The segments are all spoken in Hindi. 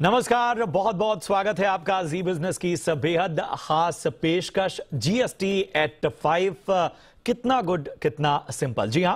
नमस्कार, बहुत बहुत स्वागत है आपका जी बिजनेस की इस बेहद खास पेशकश जीएसटी एट 5। कितना गुड कितना सिंपल। जी हां,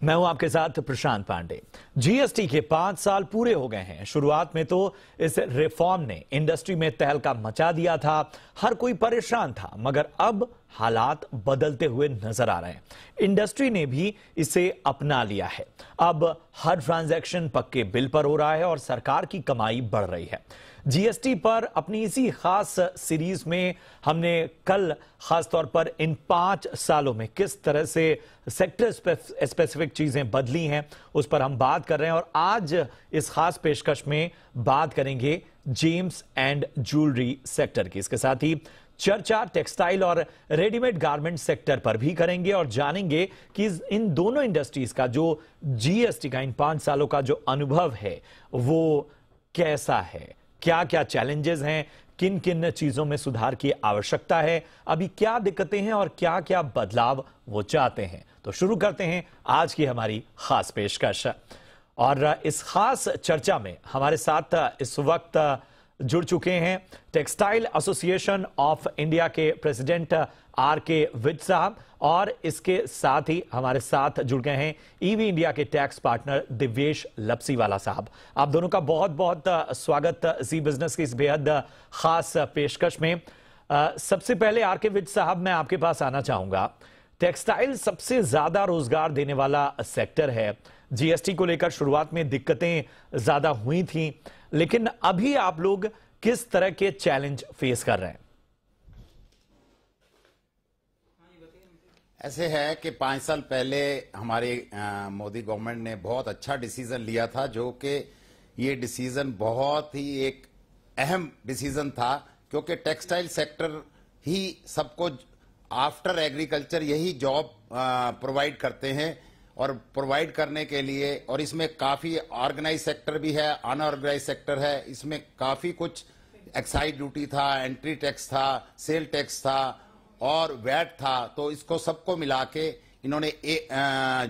मैं हूं आपके साथ प्रशांत पांडे। जीएसटी के 5 साल पूरे हो गए हैं। शुरुआत में तो इस रिफॉर्म ने इंडस्ट्री में तहलका मचा दिया था, हर कोई परेशान था, मगर अब हालात बदलते हुए नजर आ रहे हैं। इंडस्ट्री ने भी इसे अपना लिया है। अब हर ट्रांजैक्शन पक्के बिल पर हो रहा है और सरकार की कमाई बढ़ रही है। जीएसटी पर अपनी इसी खास सीरीज में हमने कल खास तौर पर इन 5 सालों में किस तरह से सेक्टर स्पेसिफिक चीजें बदली हैं उस पर हम बात कर रहे हैं। और आज इस खास पेशकश में बात करेंगे जेम्स एंड ज्वेलरी सेक्टर की। इसके साथ ही चर्चा टेक्सटाइल और रेडीमेड गारमेंट सेक्टर पर भी करेंगे और जानेंगे कि इन दोनों इंडस्ट्रीज का जो जीएसटी का इन 5 सालों का जो अनुभव है वो कैसा है, क्या क्या चैलेंजेस हैं, किन किन चीजों में सुधार की आवश्यकता है, अभी क्या दिक्कतें हैं और क्या क्या बदलाव वो चाहते हैं। तो शुरू करते हैं आज की हमारी खास पेशकश। और इस खास चर्चा में हमारे साथ इस वक्त जुड़ चुके हैं टेक्सटाइल एसोसिएशन ऑफ इंडिया के प्रेसिडेंट आर.के. विज साहब, और इसके साथ ही हमारे साथ जुड़ गए हैं ईवी इंडिया के टैक्स पार्टनर दिव्येश लपसीवाला साहब। आप दोनों का बहुत बहुत स्वागत जी बिजनेस की इस बेहद खास पेशकश में। सबसे पहले आर.के. विज साहब, मैं आपके पास आना चाहूंगा। टेक्सटाइल सबसे ज्यादा रोजगार देने वाला सेक्टर है। जीएसटी को लेकर शुरुआत में दिक्कतें ज्यादा हुई थी, लेकिन अभी आप लोग किस तरह के चैलेंज फेस कर रहे हैं? ऐसे है कि 5 साल पहले हमारी मोदी गवर्नमेंट ने बहुत अच्छा डिसीजन लिया था, जो कि ये डिसीजन बहुत ही एक अहम डिसीजन था, क्योंकि टेक्सटाइल सेक्टर ही सबको आफ्टर एग्रीकल्चर यही जॉब प्रोवाइड करते हैं। और प्रोवाइड करने के लिए, और इसमें काफी ऑर्गेनाइज सेक्टर भी है, अनऑर्गेनाइज सेक्टर है, इसमें काफी कुछ एक्साइज ड्यूटी था, एंट्री टैक्स था, सेल टैक्स था और वैट था। तो इसको सबको मिला के इन्होंने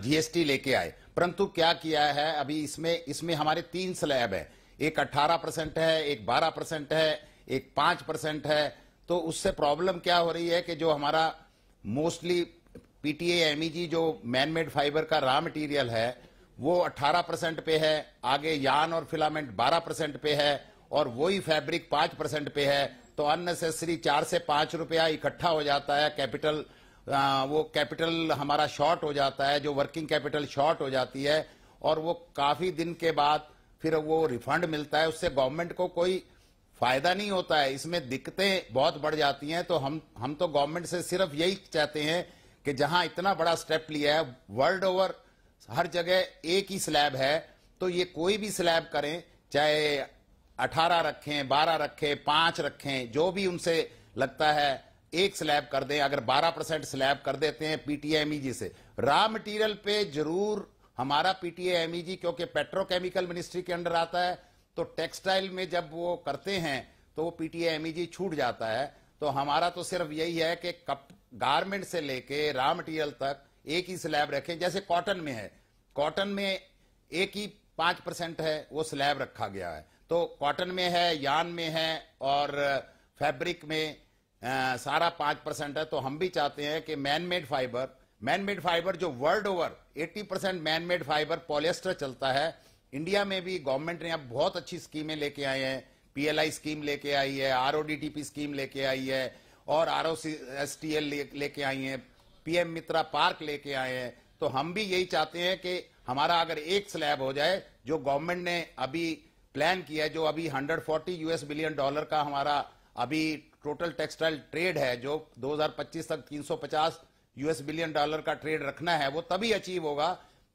जीएसटी लेके आए। परंतु क्या किया है, अभी इसमें हमारे 3 स्लैब है, एक 18% है, एक 12% है, एक 5% है। तो उससे प्रॉब्लम क्या हो रही है कि जो हमारा मोस्टली पीटीए एमईजी जो मैन मेड फाइबर का रॉ मटेरियल है वो 18% पे है, आगे यान और फिलामेंट 12% पे है, और वही फैब्रिक 5% पे है। तो अननेसेसरी 4 से 5 रुपया इकट्ठा हो जाता है, कैपिटल वो कैपिटल हमारा शॉर्ट हो जाता है, जो वर्किंग कैपिटल शॉर्ट हो जाती है, और वो काफी दिन के बाद फिर वो रिफंड मिलता है, उससे गवर्नमेंट को कोई फायदा नहीं होता है। इसमें दिक्कतें बहुत बढ़ जाती हैं। तो हम तो गवर्नमेंट से सिर्फ यही चाहते हैं कि जहां इतना बड़ा स्टेप लिया है, वर्ल्ड ओवर हर जगह एक ही स्लैब है, तो ये कोई भी स्लैब करें, चाहे 18 रखें, 12 रखें, 5 रखें, जो भी उनसे लगता है एक स्लैब कर दें। अगर 12% स्लैब कर देते हैं पीटीएमईजी से, रॉ मटेरियल पे जरूर हमारा पीटीएमईजी, क्योंकि पेट्रोकेमिकल मिनिस्ट्री के अंडर आता है, तो टेक्सटाइल में जब वो करते हैं तो वो पीटीएमईजी छूट जाता है। तो हमारा तो सिर्फ यही है कि गारमेंट से लेके रॉ मटेरियल तक एक ही स्लैब रखें। जैसे कॉटन में है, कॉटन में एक ही 5% है, वो स्लैब रखा गया है। तो कॉटन में है, यान में है, और फैब्रिक में सारा 5% है। तो हम भी चाहते हैं कि मैन मेड फाइबर जो world over 80% man made fibre polyester चलता है। इंडिया में भी गवर्नमेंट ने अब बहुत अच्छी स्कीमें लेके आए हैं, पीएलआई स्कीम लेके आई है, आरओडीटीपी स्कीम लेके आई है, और आरओसीएसटीएल लेके आई हैं, पीएम मित्रा पार्क लेके आए हैं। तो हम भी यही चाहते हैं कि हमारा अगर एक स्लैब हो जाए, जो गवर्नमेंट ने अभी प्लान किया है, जो अभी $140 बिलियन का हमारा अभी टोटल टेक्सटाइल ट्रेड है, जो 2025 तक $350 बिलियन का ट्रेड रखना है, वो तभी अचीव होगा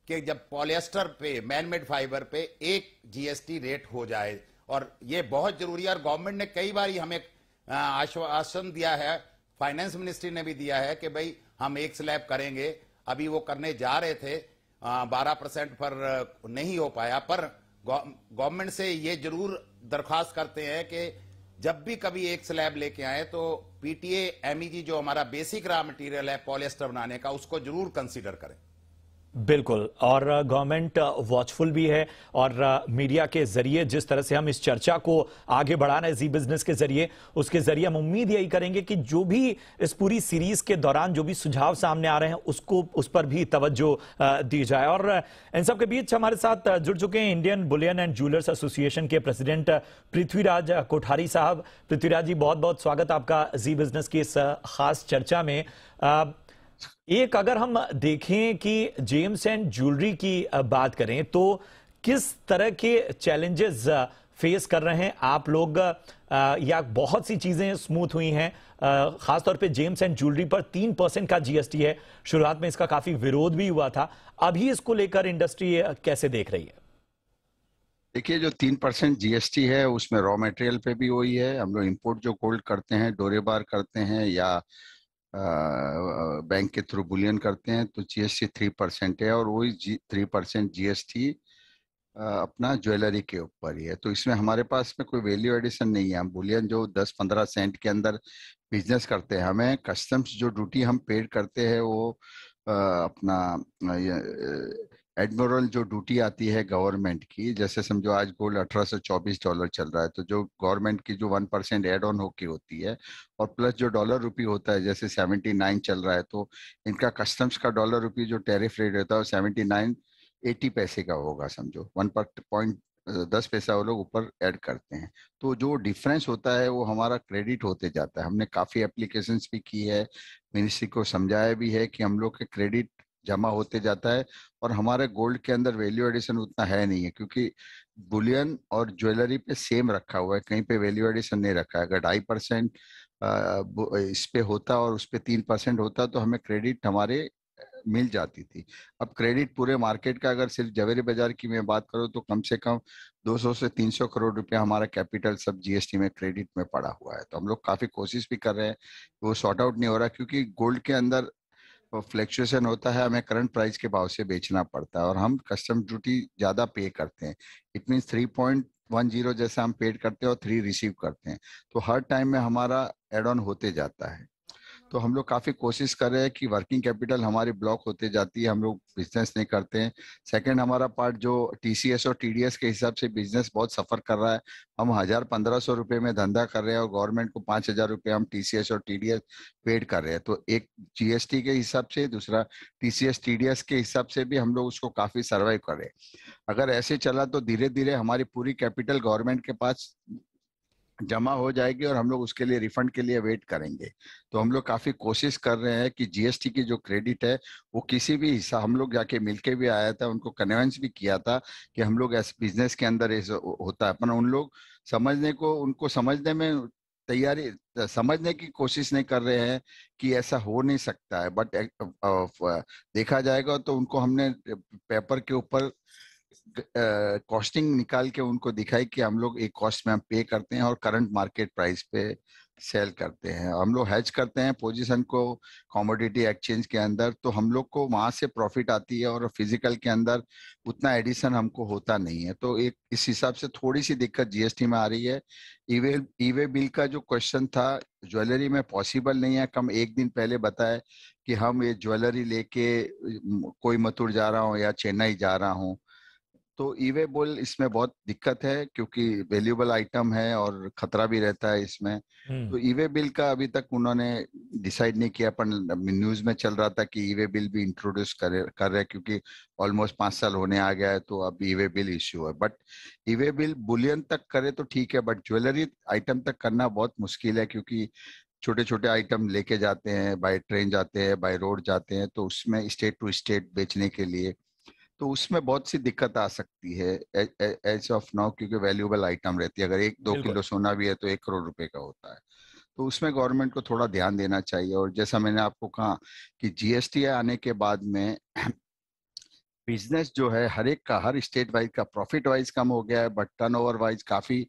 कि जब पॉलिएस्टर पे, मैन मेड फाइबर पे एक जीएसटी रेट हो जाए। और ये बहुत जरूरी है, और गवर्नमेंट ने कई बार हमें आश्वासन दिया है, फाइनेंस मिनिस्ट्री ने भी दिया है कि भाई हम एक स्लैब करेंगे। अभी वो करने जा रहे थे, 12% पर नहीं हो पाया। पर गवर्नमेंट से ये जरूर दरख्वास्त करते हैं कि जब भी कभी एक स्लैब लेके आए तो पीटीए एमईजी जो हमारा बेसिक रॉ मटेरियल है पॉलिएस्टर बनाने का, उसको जरूर कंसीडर करें। बिल्कुल। और गवर्नमेंट वॉचफुल भी है और मीडिया के जरिए जिस तरह से हम इस चर्चा को आगे बढ़ा रहे हैं जी बिजनेस के जरिए, उसके जरिए हम उम्मीद यही करेंगे कि जो भी इस पूरी सीरीज के दौरान जो भी सुझाव सामने आ रहे हैं उसको उस पर भी तवज्जो दी जाए। और इन सब के बीच हमारे साथ जुड़ चुके हैं Indian Boolean and jewellers association के प्रेसिडेंट पृथ्वीराज कोठारी साहब। पृथ्वीराज जी, बहुत बहुत स्वागत आपका जी बिजनेस की इस खास चर्चा में। एक अगर हम देखें कि जेम्स एंड ज्वेलरी की बात करें तो किस तरह के चैलेंजेस फेस कर रहे हैं आप लोग, या बहुत सी चीजें स्मूथ हुई हैं? खासतौर पे जेम्स एंड ज्वेलरी पर 3% का जीएसटी है। शुरुआत में इसका काफी विरोध भी हुआ था, अभी इसको लेकर इंडस्ट्री कैसे देख रही है? देखिए, जो 3% जीएसटी है उसमें रॉ मटेरियल पे भी वही है। हम लोग इंपोर्ट जो गोल्ड करते हैं, डोरे बार करते हैं या बैंक के थ्रू बुलियन करते हैं, तो जीएसटी 3% है और वही 3% जीएसटी अपना ज्वेलरी के ऊपर ही है। तो इसमें हमारे पास में कोई वैल्यू एडिशन नहीं है। हम बुलियन जो 10-15 सेंट के अंदर बिजनेस करते हैं, हमें कस्टम्स जो ड्यूटी हम पेड करते हैं वो अपना एडमिरल जो ड्यूटी आती है गवर्नमेंट की, जैसे समझो आज गोल्ड $1824 चल रहा है, तो जो गवर्नमेंट की जो 1% एड ऑन होके होती है और प्लस जो डॉलर रुपी होता है, जैसे 79 चल रहा है, तो इनका कस्टम्स का डॉलर रुपी जो टैरिफ रेट होता है वो 79.80 पैसे का होगा। समझो 1.10 पैसा वो लोग ऊपर ऐड करते हैं। तो जो डिफरेंस होता है वो हमारा क्रेडिट होते जाता है। हमने काफी एप्लीकेशंस भी की है, मिनिस्ट्री को समझाया भी है कि हम लोग के क्रेडिट जमा होते जाता है और हमारे गोल्ड के अंदर वैल्यू एडिशन उतना है नहीं है, क्योंकि बुलियन और ज्वेलरी पे सेम रखा हुआ है, कहीं पे वैल्यू एडिशन नहीं रखा है। अगर 2.5% इस पे होता और उस पे 3% होता तो हमें क्रेडिट हमारे मिल जाती थी। अब क्रेडिट पूरे मार्केट का, अगर सिर्फ जवेरी बाजार की मैं बात करूं तो कम से कम 200 से 300 करोड़ रुपया हमारा कैपिटल सब जीएसटी में क्रेडिट में पड़ा हुआ है। तो हम लोग काफी कोशिश भी कर रहे हैं, वो सॉर्ट आउट नहीं हो रहा, क्योंकि गोल्ड के अंदर फ्लक्चुएशन होता है, हमें करंट प्राइस के भाव से बेचना पड़ता है और हम कस्टम ड्यूटी ज्यादा पे करते हैं। इट मीन 3.10 जैसा हम पेड करते हैं और 3 रिसीव करते हैं, तो हर टाइम में हमारा एड ऑन होते जाता है। तो हम लोग काफी कोशिश कर रहे हैं कि वर्किंग कैपिटल हमारी ब्लॉक होते जाती है, हम लोग बिजनेस नहीं करते हैं। सेकंड, हमारा पार्ट जो टीसीएस और टीडीएस के हिसाब से बिजनेस बहुत सफर कर रहा है। हम 1,000-1,500 रुपए में धंधा कर रहे हैं और गवर्नमेंट को 5,000 रुपए हम टीसीएस और टीडीएस पेड कर रहे हैं। तो एक जीएसटी के हिसाब से, दूसरा टीसीएस टीडीएस के हिसाब से भी हम लोग उसको काफी सर्वाइव कर रहे हैं। अगर ऐसे चला तो धीरे धीरे हमारी पूरी कैपिटल गवर्नमेंट के पास जमा हो जाएगी और हम लोग उसके लिए रिफंड के लिए वेट करेंगे। तो हम लोग काफी कोशिश कर रहे हैं कि जीएसटी की जो क्रेडिट है वो किसी भी हिस्सा, हम लोग जाके मिलके भी आया था, उनको कन्विंस भी किया था कि हम लोग ऐसे बिजनेस के अंदर ऐसा होता है, पर उन लोग उनको समझने में तैयारी, समझने की कोशिश नहीं कर रहे हैं कि ऐसा हो नहीं सकता है। बट देखा जाएगा तो उनको हमने पेपर के ऊपर कॉस्टिंग निकाल के उनको दिखाई कि हम लोग एक कॉस्ट में हम पे करते हैं और करंट मार्केट प्राइस पे सेल करते हैं। हम लोग हेज करते हैं पोजीशन को कमोडिटी एक्सचेंज के अंदर, तो हम लोग को वहां से प्रॉफिट आती है और फिजिकल के अंदर उतना एडिशन हमको होता नहीं है। तो एक इस हिसाब से थोड़ी सी दिक्कत जीएसटी में आ रही है। ईवे बिल का जो क्वेश्चन था, ज्वेलरी में पॉसिबल नहीं है। कम एक दिन पहले बताए कि हम ये ज्वेलरी लेके कोयम्बतूर जा रहा हूँ या चेन्नई जा रहा हूँ, तो ईवे बिल इसमें बहुत दिक्कत है, क्योंकि वैल्यूएबल आइटम है और खतरा भी रहता है इसमें। तो ईवे बिल का अभी तक उन्होंने डिसाइड नहीं किया, पर न्यूज में चल रहा था कि ईवे बिल भी इंट्रोड्यूस कर रहे हैं, क्योंकि ऑलमोस्ट 5 साल होने आ गया है, तो अब ईवे बिल इश्यू है। बट ईवे बिल बुलियन तक करे तो ठीक है, बट ज्वेलरी आइटम तक करना बहुत मुश्किल है, क्योंकि छोटे छोटे आइटम लेके जाते हैं, बाय ट्रेन जाते हैं, बाय रोड जाते हैं, तो उसमें स्टेट टू स्टेट बेचने के लिए, तो उसमें बहुत सी दिक्कत आ सकती है एज ऑफ नाउ, क्योंकि वैल्यूएबल आइटम रहती है। अगर 1-2 किलो सोना भी है तो 1 करोड़ रुपए का होता है। तो उसमें गवर्नमेंट को थोड़ा ध्यान देना चाहिए। और जैसा मैंने आपको कहा कि जीएसटी आने के बाद में बिजनेस जो है हर एक का, हर स्टेट वाइज का प्रॉफिट वाइज कम हो गया है, बट टर्नओवर वाइज काफी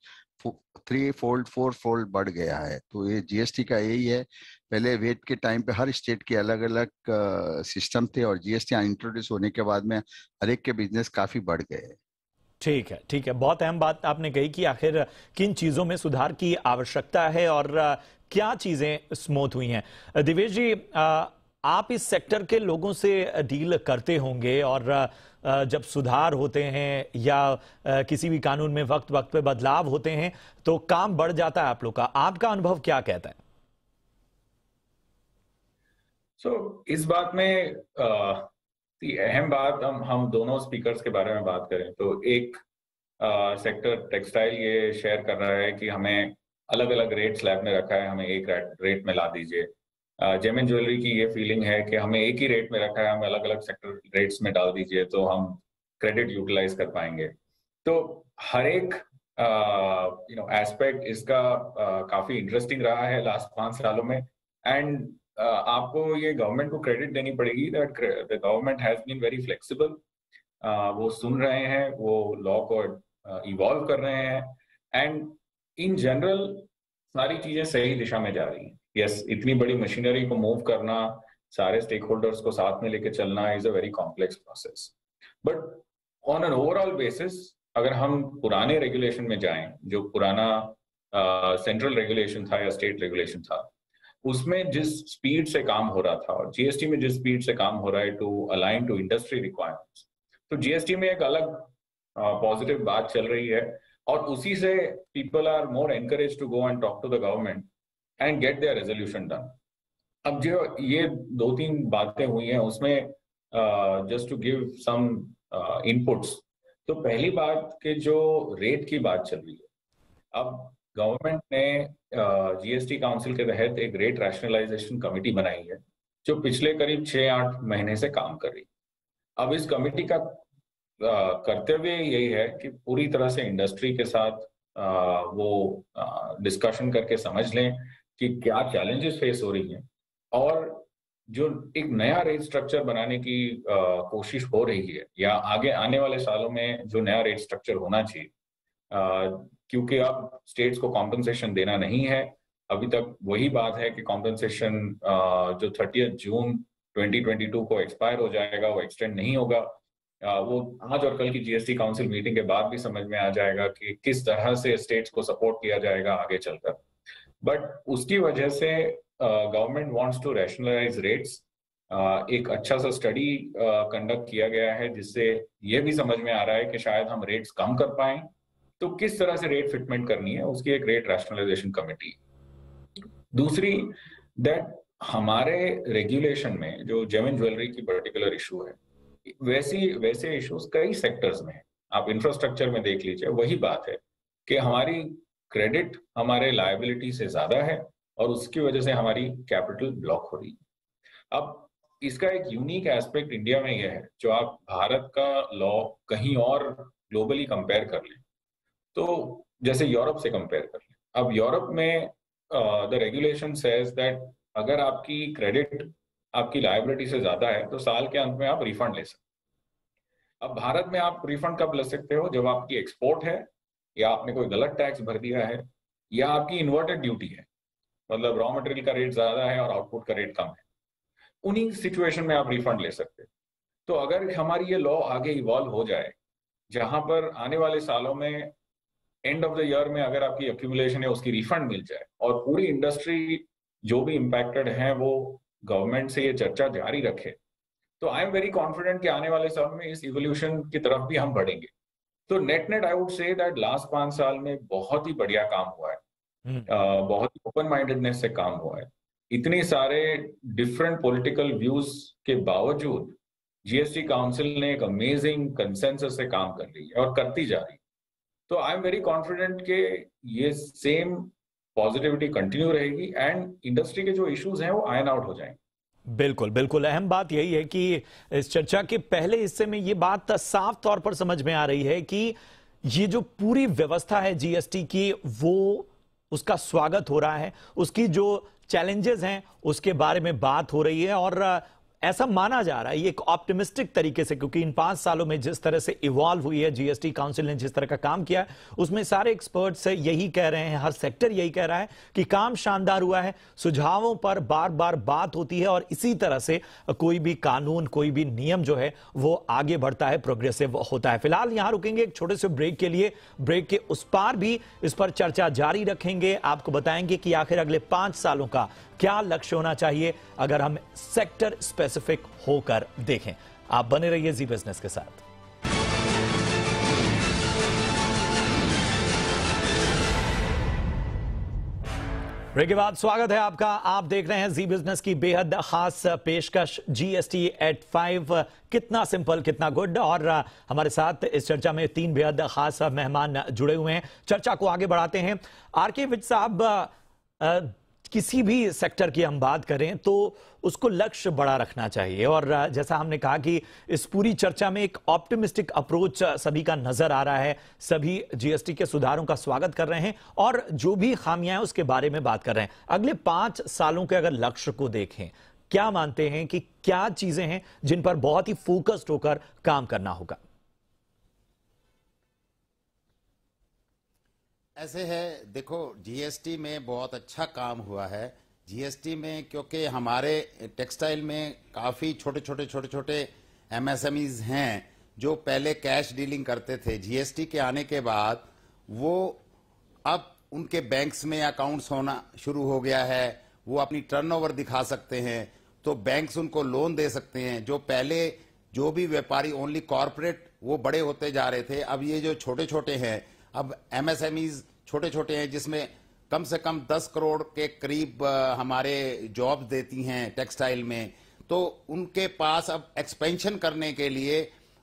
3-4 फोल्ड बढ़ गया है। तो ये जीएसटी का यही है। पहले वेट के टाइम पे हर स्टेट के अलग अलग सिस्टम थे और जीएसटी इंट्रोड्यूस होने के बाद में हर एक के बिजनेस काफी बढ़ गए। ठीक है, ठीक है। बहुत अहम बात आपने कही कि आखिर किन चीजों में सुधार की आवश्यकता है और क्या चीजें स्मूथ हुई हैं। दिवेश जी, आप इस सेक्टर के लोगों से डील करते होंगे और जब सुधार होते हैं या किसी भी कानून में वक्त वक्त पे बदलाव होते हैं तो काम बढ़ जाता है आप लोग का। आपका अनुभव क्या कहता है? इस बात में अहम बात हम दोनों स्पीकर्स के बारे में बात करें तो एक सेक्टर टेक्सटाइल ये शेयर कर रहा है कि हमें अलग अलग रेट स्लैब में रखा है, हमें एक रेट में ला दीजिए। जेम एंड ज्वेलरी की ये फीलिंग है कि हमें एक ही रेट में रखा है, हमें अलग अलग सेक्टर रेट्स में डाल दीजिए तो हम क्रेडिट यूटिलाइज कर पाएंगे। तो हर एक एस्पेक्ट इसका काफी इंटरेस्टिंग रहा है लास्ट 5 सालों में। एंड आपको ये गवर्नमेंट को क्रेडिट देनी पड़ेगी that the government has been very flexible. वो सुन रहे हैं, वो लॉ को इवॉल्व कर रहे हैं एंड इन जनरल सारी चीजें सही दिशा में जा रही हैं। यस, इतनी बड़ी मशीनरी को मूव करना, सारे स्टेक होल्डर्स को साथ में लेके चलना is a very complex process. But on an overall basis अगर हम पुराने रेगुलेशन में जाएं, जो पुराना सेंट्रल रेगुलेशन था या स्टेट रेगुलेशन था, उसमें जिस स्पीड से काम हो रहा था और जीएसटी में जिस स्पीड से काम हो रहा है to align to industry requirements, तो जीएसटी में एक अलग पॉजिटिव बात चल रही है और उसी से people are more encourage to go and talk to the government and get their resolution done. अब जो ये 2-3 बातें हुई हैं उसमें just to give some inputs, तो पहली बात कि जो रेट की बात चल रही है, अब गवर्नमेंट ने जीएसटी काउंसिल के तहत एक रेट रैशनलाइजेशन कमेटी बनाई है जो पिछले करीब 6-8 महीने से काम कर रही है। अब इस कमेटी का कर्तव्य यही है कि पूरी तरह से इंडस्ट्री के साथ वो डिस्कशन करके समझ लें कि क्या चैलेंजेस फेस हो रही हैं और जो एक नया रेट स्ट्रक्चर बनाने की कोशिश हो रही है या आगे आने वाले सालों में जो नया रेट स्ट्रक्चर होना चाहिए, क्योंकि अब स्टेट्स को कॉम्पनसेशन देना नहीं है। अभी तक वही बात है कि कॉम्पनसेशन जो 30 जून 2022 को एक्सपायर हो जाएगा वो एक्सटेंड नहीं होगा। वो आज और कल की जीएसटी काउंसिल मीटिंग के बाद भी समझ में आ जाएगा कि किस तरह से स्टेट्स को सपोर्ट किया जाएगा आगे चलकर। बट उसकी वजह से government wants to rationalise rates. एक अच्छा सा स्टडी कंडक्ट किया गया है जिससे ये भी समझ में आ रहा है कि शायद हम रेट्स कम कर पाएं, तो किस तरह से रेट फिटमेंट करनी है उसकी एक रेट रैशनलाइजेशन कमेटी। दूसरी, दैट हमारे रेगुलेशन में जो जेम एंड ज्वेलरी की पर्टिकुलर इशू है, वैसे इश्यूज कई सेक्टर्स में है। आप इंफ्रास्ट्रक्चर में देख लीजिए, वही बात है कि हमारी क्रेडिट हमारे लायबिलिटी से ज्यादा है और उसकी वजह से हमारी कैपिटल ब्लॉक हो रही है। अब इसका एक यूनिक एस्पेक्ट इंडिया में यह है, जो आप भारत का लॉ कहीं और ग्लोबली कंपेयर कर लें तो जैसे यूरोप से कंपेयर कर लें, अब यूरोप में द रेगुलेशन सेज दैट अगर आपकी क्रेडिट आपकी लायबिलिटी से ज्यादा है तो साल के अंत में आप रिफंड ले सकते। अब भारत में आप रिफंड कब ले सकते हो? जब आपकी एक्सपोर्ट है या आपने कोई गलत टैक्स भर दिया है या आपकी इन्वर्टेड ड्यूटी है, मतलब रॉ मटेरियल का रेट ज्यादा है और आउटपुट का रेट कम है, उन्हीं सिचुएशन में आप रिफंड ले सकते हैं। तो अगर हमारी ये लॉ आगे इवॉल्व हो जाए जहां पर आने वाले सालों में एंड ऑफ द ईयर में अगर आपकी एक्यूमुलेशन है उसकी रिफंड मिल जाए और पूरी इंडस्ट्री जो भी इम्पैक्टेड है वो गवर्नमेंट से ये चर्चा जारी रखे, तो आई एम वेरी कॉन्फिडेंट कि आने वाले समय में इस इवोल्यूशन की तरफ भी हम बढ़ेंगे। तो net I would say that last 5 साल में बहुत ही बढ़िया काम हुआ है, बहुत ही ओपन माइंडेडनेस से काम हुआ है। इतने सारे डिफरेंट पॉलिटिकल व्यूज के बावजूद जीएसटी काउंसिल ने एक अमेजिंग कंसेंसस से काम कर रही है और करती जा रही है। तो आई एम वेरी कॉन्फिडेंट कि ये सेम पॉजिटिविटी कंटिन्यू रहेगी एंड इंडस्ट्री के जो इश्यूज हैं वो आयन आउट हो जाएंगे। बिल्कुल बिल्कुल, अहम बात यही है कि इस चर्चा के पहले हिस्से में ये बात साफ तौर पर समझ में आ रही है कि ये जो पूरी व्यवस्था है जीएसटी की वो उसका स्वागत हो रहा है, उसकी जो चैलेंजेस हैं उसके बारे में बात हो रही है और ऐसा माना जा रहा है ये एक ऑप्टिमिस्टिक तरीके से, क्योंकि इन 5 सालों में जिस तरह से इवॉल्व हुई है जीएसटी काउंसिल ने जिस तरह का काम किया है उसमें सारे एक्सपर्ट्स यही कह रहे हैं, हर सेक्टर यही कह रहा है कि काम शानदार हुआ है, सुझावों पर बार बार बात होती है और इसी तरह से कोई भी कानून कोई भी नियम जो है वो आगे बढ़ता है, प्रोग्रेसिव होता है। फिलहाल यहां रुकेंगे एक छोटे से ब्रेक के लिए, ब्रेक के उस पार भी इस पर चर्चा जारी रखेंगे, आपको बताएंगे कि आखिर अगले 5 सालों का क्या लक्ष्य होना चाहिए अगर हम सेक्टर स्पेसिफिक होकर देखें। आप बने रहिए जी बिजनेस के साथ। ब्रेक के बाद स्वागत है आपका। आप देख रहे हैं जी बिजनेस की बेहद खास पेशकश जीएसटी एट 5 कितना सिंपल कितना गुड। और हमारे साथ इस चर्चा में 3 बेहद खास मेहमान जुड़े हुए हैं। चर्चा को आगे बढ़ाते हैं। आरके विज साहब, किसी भी सेक्टर की हम बात करें तो उसको लक्ष्य बड़ा रखना चाहिए, और जैसा हमने कहा कि इस पूरी चर्चा में एक ऑप्टिमिस्टिक अप्रोच सभी का नजर आ रहा है। सभी जीएसटी के सुधारों का स्वागत कर रहे हैं और जो भी खामियां हैं उसके बारे में बात कर रहे हैं। अगले 5 सालों के अगर लक्ष्य को देखें, क्या मानते हैं कि क्या चीजें हैं जिन पर बहुत ही फोकस्ड होकर काम करना होगा? ऐसे है, देखो जीएसटी में बहुत अच्छा काम हुआ है। जीएसटी में क्योंकि हमारे टेक्सटाइल में काफ़ी छोटे छोटे एमएसएमईज हैं जो पहले कैश डीलिंग करते थे। जीएसटी के आने के बाद वो अब उनके बैंक्स में अकाउंट्स होना शुरू हो गया है। वो अपनी टर्नओवर दिखा सकते हैं तो बैंक्स उनको लोन दे सकते हैं। जो पहले जो भी व्यापारी ओनली कॉरपोरेट वो बड़े होते जा रहे थे, अब ये जो छोटे छोटे हैं, अब एमएसएमईज छोटे छोटे हैं जिसमें कम से कम 10 करोड़ के करीब हमारे जॉब देती हैं टेक्सटाइल में। तो उनके पास अब एक्सपेंशन करने के लिए,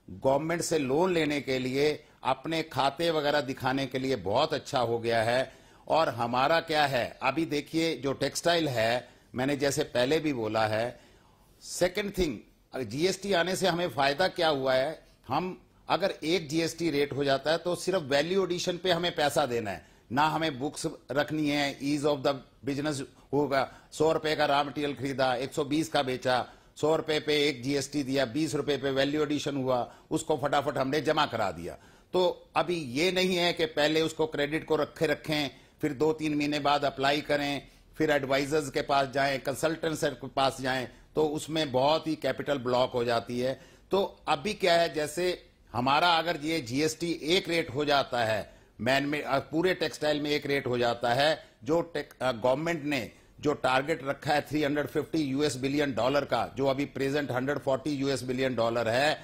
गवर्नमेंट से लोन लेने के लिए, अपने खाते वगैरह दिखाने के लिए बहुत अच्छा हो गया है। और हमारा क्या है, अभी देखिए जो टेक्सटाइल है, मैंने जैसे पहले भी बोला है, सेकंड थिंग, जीएसटी आने से हमें फायदा क्या हुआ है, हम अगर एक जीएसटी रेट हो जाता है तो सिर्फ वैल्यू एडिशन पे हमें पैसा देना है, ना हमें बुक्स रखनी है। ईज ऑफ द बिजनेस होगा। 100 रुपए का रॉ मटेरियल खरीदा, 120 का बेचा, 100 रुपए पे एक जीएसटी दिया, 20 रुपए पे वैल्यू एडिशन हुआ, उसको फटाफट हमने जमा करा दिया। तो अभी ये नहीं है कि पहले उसको क्रेडिट को रखें, फिर 2-3 महीने बाद अप्लाई करें, फिर एडवाइजर्स के पास जाएं, कंसल्टेंट्स के पास जाएं, तो उसमें बहुत ही कैपिटल ब्लॉक हो जाती है। तो अभी क्या है, जैसे हमारा अगर ये जीएसटी एक रेट हो जाता है, मैन में पूरे टेक्सटाइल में एक रेट हो जाता है, जो गवर्नमेंट ने जो टारगेट रखा है $350 बिलियन का, जो अभी प्रेजेंट $140 बिलियन है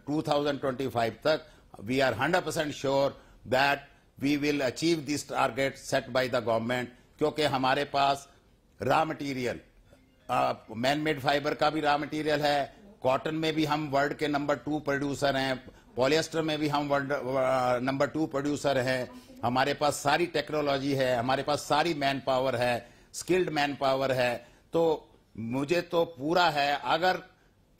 2025 तक, we are 100% sure that we will achieve this target set by the government. क्योंकि हमारे पास raw material, man made fibre का भी रॉ मटेरियल है, कॉटन में भी हम वर्ल्ड के नंबर 2 प्रोड्यूसर हैं, पॉलिएस्टर में भी हम वर्ल्ड नंबर 2 प्रोड्यूसर हैं। हमारे पास सारी टेक्नोलॉजी है, हमारे पास सारी मैन पावर है, स्किल्ड मैन पावर है। तो मुझे तो पूरा है, अगर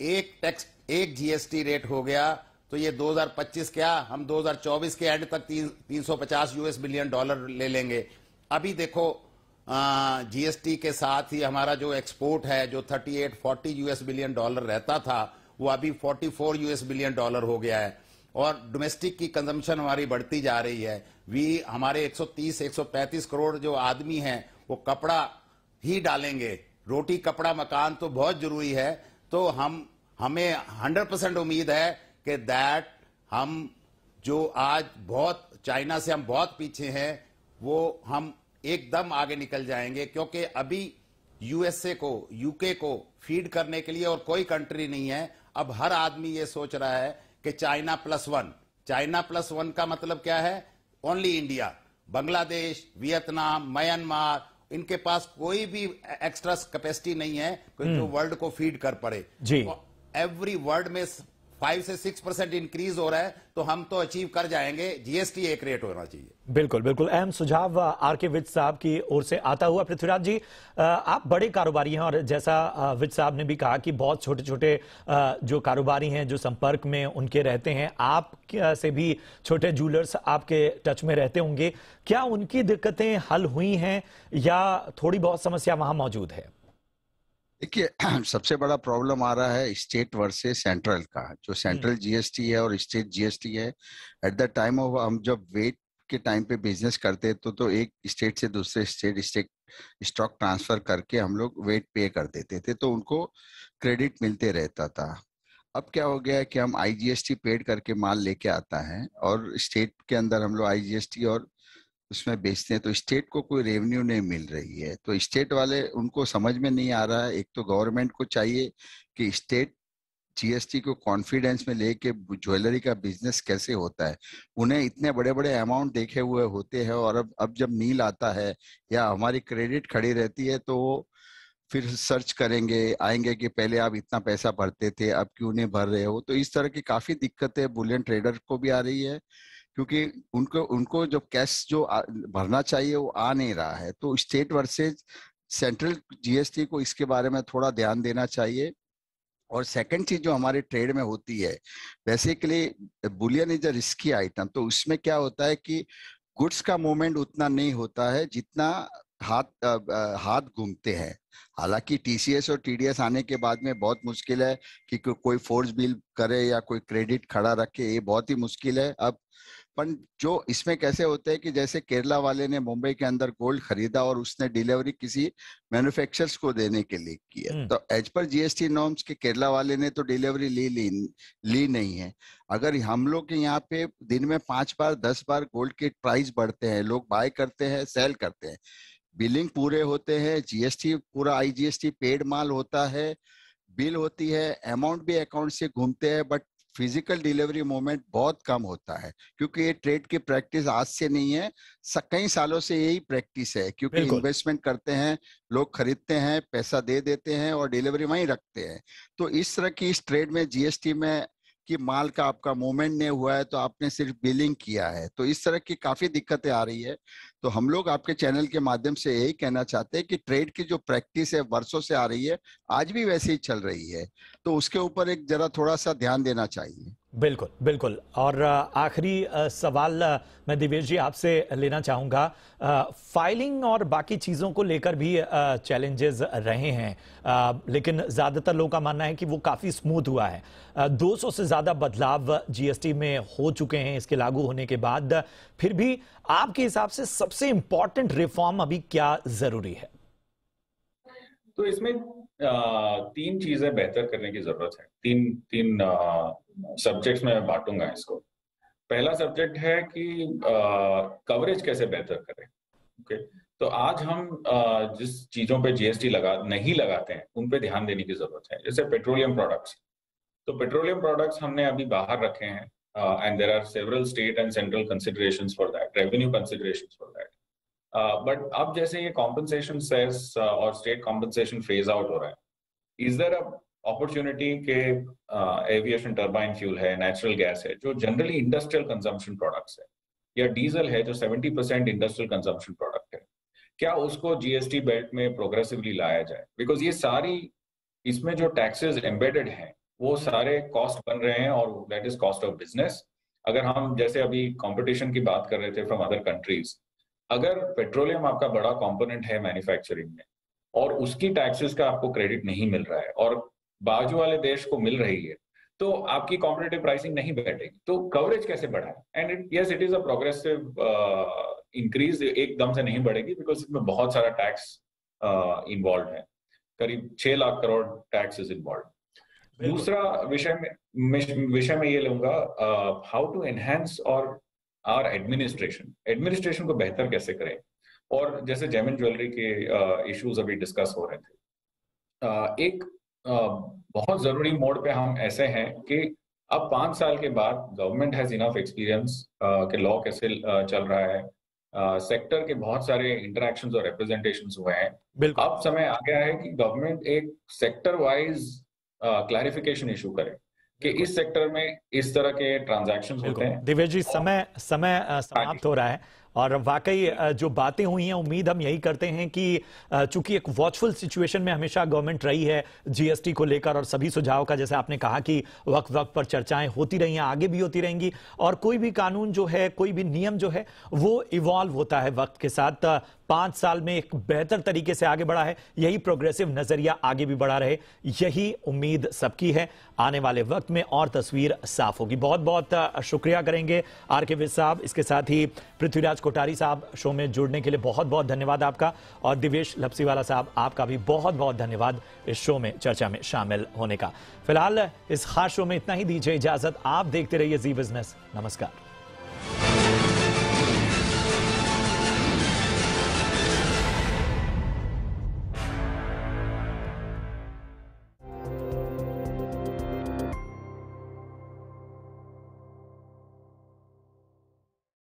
एक जीएसटी रेट हो गया तो ये 2025 क्या, हम 2024 के एंड तक $350 बिलियन ले लेंगे। अभी देखो जीएसटी के साथ ही हमारा जो एक्सपोर्ट है, जो $38-40 बिलियन रहता था, वो अभी $44 बिलियन हो गया है। और डोमेस्टिक की कंजम्पशन हमारी बढ़ती जा रही है। हमारे 130-135 करोड़ जो आदमी हैं वो कपड़ा ही डालेंगे, रोटी कपड़ा मकान तो बहुत जरूरी है। तो हमें 100% उम्मीद है कि दैट हम जो आज बहुत चाइना से हम बहुत पीछे हैं, वो हम एकदम आगे निकल जाएंगे। क्योंकि अभी यूएसए को, यूके को फीड करने के लिए और कोई कंट्री नहीं है। अब हर आदमी ये सोच रहा है कि चाइना प्लस वन का मतलब क्या है, only India, Bangladesh, Vietnam, Myanmar, इनके पास कोई भी एक्स्ट्रा कैपेसिटी नहीं है जो वर्ल्ड को फीड कर पड़े। जी, एवरी वर्ल्ड में 5 से 6% इंक्रीज हो रहा है, तो हम तो अचीव कर जाएंगे। जीएसटी एक रेट होना चाहिए। बिल्कुल बिल्कुल। अहम सुझाव आरके विज साहब की ओर से आता हुआ। पृथ्वीराज जी, आप बड़े कारोबारी हैं और जैसा विज साहब ने भी कहा कि बहुत छोटे छोटे जो कारोबारी हैं जो संपर्क में उनके रहते हैं, आप से भी छोटे जूलर्स आपके टच में रहते होंगे, क्या उनकी दिक्कतें हल हुई हैं या थोड़ी बहुत समस्या वहां मौजूद है? देखिए, सबसे बड़ा प्रॉब्लम आ रहा है स्टेट वर्सेस सेंट्रल का। जो सेंट्रल जीएसटी है और स्टेट जीएसटी है, एट द टाइम ऑफ हम जब वेट के टाइम पे बिजनेस करते तो एक स्टेट से दूसरे स्टेट स्टॉक ट्रांसफर करके हम लोग वेट पे कर देते थे, तो उनको क्रेडिट मिलते रहता था। अब क्या हो गया है कि हम आईजीएसटी पेड करके माल लेके आता है और स्टेट के अंदर हम लोग आईजीएसटी और उसमें बेचते हैं, तो स्टेट को कोई रेवेन्यू नहीं मिल रही है। तो स्टेट वाले, उनको समझ में नहीं आ रहा है। एक तो गवर्नमेंट को चाहिए कि स्टेट जीएसटी को कॉन्फिडेंस में लेके ज्वेलरी का बिजनेस कैसे होता है। उन्हें इतने बड़े बड़े अमाउंट देखे हुए होते हैं, और अब जब नील आता है या हमारी क्रेडिट खड़ी रहती है, तो वो फिर सर्च करेंगे, आएंगे कि पहले आप इतना पैसा भरते थे, अब क्यों नहीं भर रहे हो। तो इस तरह की काफी दिक्कतें बुलियन ट्रेडर को भी आ रही है, क्योंकि उनको उनको जो कैश जो भरना चाहिए वो आ नहीं रहा है। तो स्टेट वर्सेज सेंट्रल जीएसटी को इसके बारे में थोड़ा ध्यान देना चाहिए। और सेकंड चीज जो हमारे ट्रेड में होती है, basically Boolean is a risky item. तो उसमें क्या होता है कि गुड्स का मूवमेंट उतना नहीं होता है जितना हाथ घूमते हैं। हालांकि टीसीएस और टीडीएस आने के बाद में बहुत मुश्किल है कि कोई फोर्स बिल करे या कोई क्रेडिट खड़ा रखे, ये बहुत ही मुश्किल है अब। पर जो इसमें कैसे होता है कि जैसे केरला वाले ने मुंबई के अंदर गोल्ड खरीदा और उसने डिलीवरी किसी मैन्युफैक्चरर्स को देने के लिए की है, तो एज पर जीएसटी नॉर्म्स के केरला वाले ने तो डिलीवरी ली नहीं है। अगर हम लोग के यहाँ पे दिन में 5 बार 10 बार गोल्ड के प्राइस बढ़ते हैं, लोग बाय करते हैं, सेल करते हैं, बिलिंग पूरे होते हैं, जीएसटी पूरा आईजीएसटी पेड माल होता है, बिल होती है, अमाउंट भी अकाउंट से घूमते हैं, बट फिजिकल डिलीवरी मोमेंट बहुत कम होता है। क्योंकि ये ट्रेड की प्रैक्टिस आज से नहीं है, कई सालों से यही प्रैक्टिस है। क्योंकि इन्वेस्टमेंट करते हैं लोग, खरीदते हैं, पैसा दे देते हैं और डिलीवरी वहीं रखते हैं। तो इस तरह की इस ट्रेड में जीएसटी में कि माल का आपका मूवमेंट नहीं हुआ है तो आपने सिर्फ बिलिंग किया है, तो इस तरह की काफी दिक्कतें आ रही है। तो हम लोग आपके चैनल के माध्यम से यही कहना चाहते हैं कि ट्रेड की जो प्रैक्टिस है वर्षों से आ रही है, आज भी वैसे ही चल रही है, तो उसके ऊपर एक जरा थोड़ा सा ध्यान देना चाहिए। बिल्कुल बिल्कुल। और आखिरी सवाल मैं दिवेश जी आपसे लेना चाहूँगा। फाइलिंग और बाकी चीज़ों को लेकर भी चैलेंजेस रहे हैं, लेकिन ज़्यादातर लोगों का मानना है कि वो काफ़ी स्मूथ हुआ है। 200 से ज़्यादा बदलाव जीएसटी में हो चुके हैं इसके लागू होने के बाद। फिर भी आपके हिसाब से सबसे इंपॉर्टेंट रिफॉर्म अभी क्या ज़रूरी है? तो इसमें 3 चीजें बेहतर करने की जरूरत है। तीन सब्जेक्ट्स में बांटूंगा इसको। पहला सब्जेक्ट है कि कवरेज कैसे बेहतर करें। ओके, तो आज हम जिस चीजों पे जीएसटी नहीं लगाते हैं उन पे ध्यान देने की जरूरत है। जैसे पेट्रोलियम प्रोडक्ट्स, तो पेट्रोलियम प्रोडक्ट्स हमने अभी बाहर रखे हैं, and there are several state and central considerations for that, revenue considerations for that. But अब जैसे ये कॉम्पनसेशन सेस और स्टेट कॉम्पनसेशन फेज आउट हो रहा है, इज देयर अ अपॉर्चुनिटी के एविएशन टर्बाइन फ्यूल है, नेचुरल गैस है जो जनरली इंडस्ट्रियल कंजम्पशन प्रोडक्ट्स है, या डीजल है जो 70% इंडस्ट्रियल कंजम्पशन प्रोडक्ट है, क्या उसको जीएसटी बेल्ट में प्रोग्रेसिवली लाया जाए? बिकॉज ये सारी इसमें जो टैक्सेस एम्बेडेड हैं वो सारे कॉस्ट बन रहे हैं, और that is cost of business. अगर हम जैसे अभी कंपटीशन की बात कर रहे थे फ्रॉम अदर कंट्रीज, अगर पेट्रोलियम आपका बड़ा कंपोनेंट है मैन्युफैक्चरिंग में और उसकी टैक्सेस का आपको क्रेडिट नहीं मिल रहा है और बाजू वाले देश को मिल रही है, तो आपकी कॉम्पिटिटिव प्राइसिंग नहीं बैठेगी। तो कवरेज कैसे बढ़ाएं? And yes, it is a progressive increase, एकदम से नहीं बढ़ेगी बिकॉज इसमें बहुत सारा टैक्स इन्वॉल्व है, करीब 6 lakh crore tax is involve. दूसरा विषय में ये लूंगा, हाउ टू एनहांस और आर एडमिनिस्ट्रेशन को बेहतर कैसे करें। और जैसे जेमिन ज्वेलरी के इश्यूज अभी डिस्कस हो रहे थे, एक बहुत जरूरी मोड पे हम ऐसे हैं कि अब 5 साल के बाद गवर्नमेंट हैज इनफ एक्सपीरियंस कि लॉ कैसे चल रहा है, सेक्टर के बहुत सारे इंटरेक्शंस और रिप्रेजेंटेशंस हुए हैं। अब समय आ गया है कि गवर्नमेंट एक सेक्टर वाइज क्लैरिफिकेशन इशू करे कि इस सेक्टर में इस तरह के ट्रांजैक्शंस होते हैं। दिवेश जी, समय समाप्त हो रहा है, और वाकई जो बातें हुई हैं, उम्मीद हम यही करते हैं कि चूंकि एक वॉचफुल सिचुएशन में हमेशा गवर्नमेंट रही है जीएसटी को लेकर, और सभी सुझाव का, जैसे आपने कहा कि वक्त वक्त पर चर्चाएं होती रही हैं, आगे भी होती रहेंगी, और कोई भी कानून जो है, कोई भी नियम जो है, वो इवॉल्व होता है वक्त के साथ। 5 साल में एक बेहतर तरीके से आगे बढ़ा है, यही प्रोग्रेसिव नजरिया आगे भी बढ़ा रहे, यही उम्मीद सबकी है। आने वाले वक्त में और तस्वीर साफ होगी। बहुत बहुत शुक्रिया करेंगे आर.के. विज साहब, इसके साथ ही पृथ्वीराज कोठारी साहब, शो में जुड़ने के लिए बहुत बहुत धन्यवाद आपका, और दिवेश लपसीवाला साहब, आपका भी बहुत बहुत धन्यवाद इस शो में चर्चा में शामिल होने का। फिलहाल इस खास शो में इतना ही, दीजिए इजाजत। आप देखते रहिए जी बिजनेस। नमस्कार।